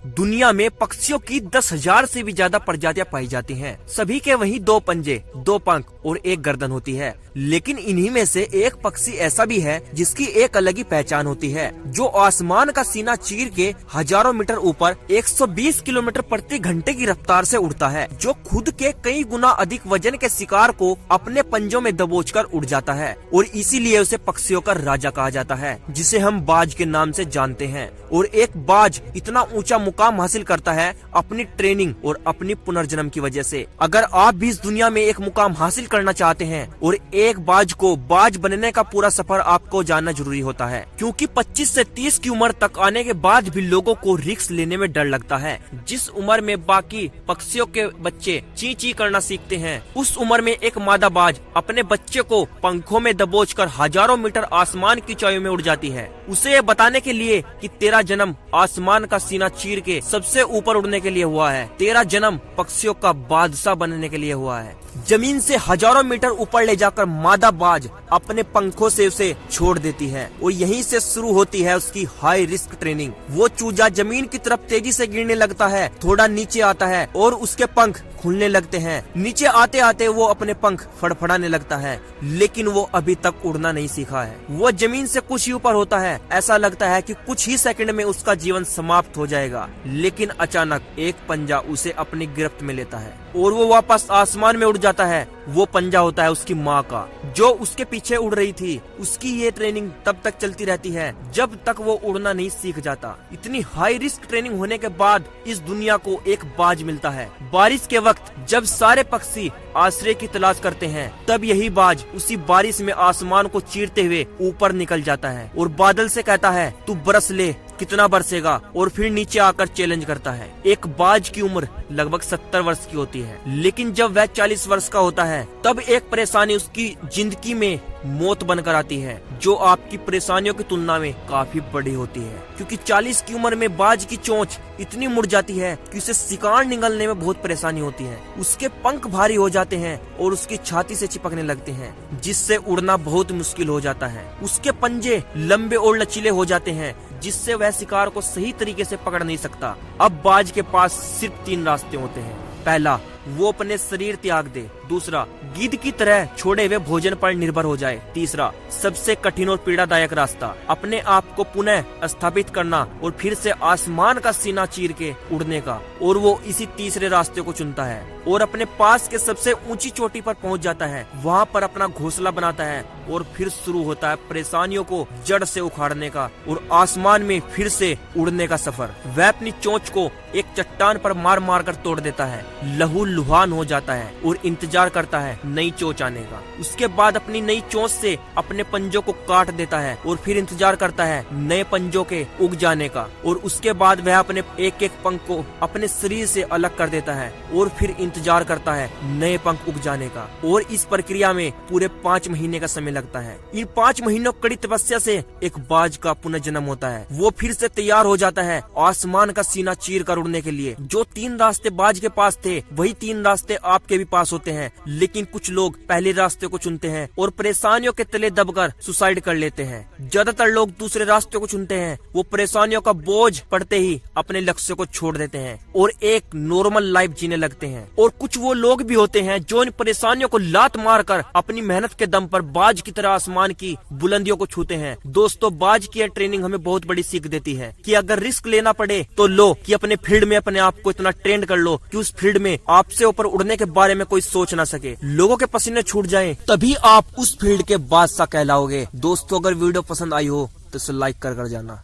दुनिया में पक्षियों की 10,000 से भी ज्यादा प्रजातियां पाई जाती हैं। सभी के वही 2 पंजे, 2 पंख और 1 गर्दन होती है। लेकिन इन्हीं में से एक पक्षी ऐसा भी है जिसकी एक अलग ही पहचान होती है, जो आसमान का सीना चीर के हजारों मीटर ऊपर 120 किलोमीटर प्रति घंटे की रफ्तार से उड़ता है, जो खुद के कई गुना अधिक वजन के शिकार को अपने पंजों में दबोचकर उड़ जाता है और इसीलिए उसे पक्षियों का राजा कहा जाता है, जिसे हम बाज के नाम से जानते हैं। और एक बाज इतना ऊंचा मुकाम हासिल करता है अपनी ट्रेनिंग और अपनी पुनर्जन्म की वजह से। अगर आप भी इस दुनिया में एक मुकाम हासिल करना चाहते हैं और एक बाज को बाज बनने का पूरा सफर आपको जानना जरूरी होता है, क्योंकि 25 से 30 की उम्र तक आने के बाद भी लोगों को रिस्क लेने में डर लगता है। जिस उम्र में बाकी पक्षियों के बच्चे ची ची करना सीखते हैं, उस उम्र में एक मादा बाज अपने बच्चे को पंखों में दबोचकर हजारों मीटर आसमान की ऊंचाई में उड़ जाती है, उसे ये बताने के लिए कि तेरा जन्म आसमान का सीना चीर के सबसे ऊपर उड़ने के लिए हुआ है, तेरा जन्म पक्षियों का बादशाह बनने के लिए हुआ है। जमीन से हजारों मीटर ऊपर ले जाकर मादा बाज अपने पंखों से उसे छोड़ देती है और यहीं से शुरू होती है उसकी हाई रिस्क ट्रेनिंग। वो चूजा जमीन की तरफ तेजी से गिरने लगता है, थोड़ा नीचे आता है और उसके पंख खुलने लगते हैं। नीचे आते आते वो अपने पंख फड़फड़ाने लगता है, लेकिन वो अभी तक उड़ना नहीं सीखा है। वो जमीन से कुछ ही ऊपर होता है, ऐसा लगता है कि कुछ ही सेकंड में उसका जीवन समाप्त हो जाएगा, लेकिन अचानक एक पंजा उसे अपनी गिरफ्त में लेता है और वो वापस आसमान में उड़ जाता है। वो पंजा होता है उसकी माँ का, जो उसके पीछे उड़ रही थी। उसकी ये ट्रेनिंग तब तक चलती रहती है जब तक वो उड़ना नहीं सीख जाता। इतनी हाई रिस्क ट्रेनिंग होने के बाद इस दुनिया को एक बाज मिलता है। बारिश के वक्त जब सारे पक्षी आश्रय की तलाश करते हैं, तब यही बाज उसी बारिश में आसमान को चीरते हुए ऊपर निकल जाता है और बादल से कहता है, तू बरस ले, कितना बरसेगा, और फिर नीचे आकर चैलेंज करता है। एक बाज की उम्र लगभग 70 वर्ष की होती है, लेकिन जब वह 40 वर्ष का होता है तब एक परेशानी उसकी जिंदगी में मौत बनकर आती है, जो आपकी परेशानियों की तुलना में काफी बड़ी होती है, क्योंकि 40 की उम्र में बाज की चोंच इतनी मुड़ जाती है कि उसे शिकार निगलने में बहुत परेशानी होती है। उसके पंख भारी हो जाते हैं और उसकी छाती से चिपकने लगते हैं, जिससे उड़ना बहुत मुश्किल हो जाता है। उसके पंजे लंबे और लचीले हो जाते हैं, जिससे वह शिकार को सही तरीके से पकड़ नहीं सकता। अब बाज के पास सिर्फ 3 रास्ते होते हैं। पहला, वो अपने शरीर त्याग दे। दूसरा, गिद्ध की तरह छोड़े हुए भोजन पर निर्भर हो जाए। तीसरा, सबसे कठिन और पीड़ादायक रास्ता, अपने आप को पुनः स्थापित करना और फिर से आसमान का सीना चीर के उड़ने का। और वो इसी तीसरे रास्ते को चुनता है और अपने पास के सबसे ऊंची चोटी पर पहुंच जाता है। वहाँ पर अपना घोंसला बनाता है और फिर शुरू होता है परेशानियों को जड़ से उखाड़ने का और आसमान में फिर से उड़ने का सफर। वह अपनी चोंच को एक चट्टान पर मार मार कर तोड़ देता है, लहू लुहान हो जाता है और इंतजार करता है नई चोंच आने का। उसके बाद अपनी नई चोंच से अपने पंजों को काट देता है और फिर इंतजार करता है नए पंजों के उग जाने का। और उसके बाद वह अपने एक एक पंख को अपने शरीर से अलग कर देता है और फिर इंतजार करता है नए पंख उग जाने का। और इस प्रक्रिया में पूरे 5 महीने का समय लगता है। इन 5 महीनों कड़ी तपस्या से एक बाज का पुनर्जन्म होता है। वो फिर से तैयार हो जाता है आसमान का सीना चीर कर उड़ने के लिए। जो 3 रास्ते बाज के पास थे, वही 3 रास्ते आपके भी पास होते हैं, लेकिन कुछ लोग पहले रास्ते को चुनते हैं और परेशानियों के तले दबकर सुसाइड कर लेते हैं। ज्यादातर लोग दूसरे रास्ते को चुनते हैं। वो परेशानियों का बोझ पड़ते ही अपने लक्ष्य को छोड़ देते हैं और एक नॉर्मल लाइफ जीने लगते हैं। और कुछ वो लोग भी होते हैं जो इन परेशानियों को लात मारकर अपनी मेहनत के दम पर बाज की तरह आसमान की बुलंदियों को छूते हैं। दोस्तों, बाज की ट्रेनिंग हमें बहुत बड़ी सीख देती है कि अगर रिस्क लेना पड़े तो लो, कि अपने फील्ड में अपने आप को इतना ट्रेंड कर लो कि उस फील्ड में आपसे ऊपर उड़ने के बारे में कोई सोच ना सके। लोगों के पसीने छूट जाएं, तभी आप उस फील्ड के बादशाह कहलाओगे। दोस्तों, अगर वीडियो पसंद आई हो तो इसे लाइक कर जाना।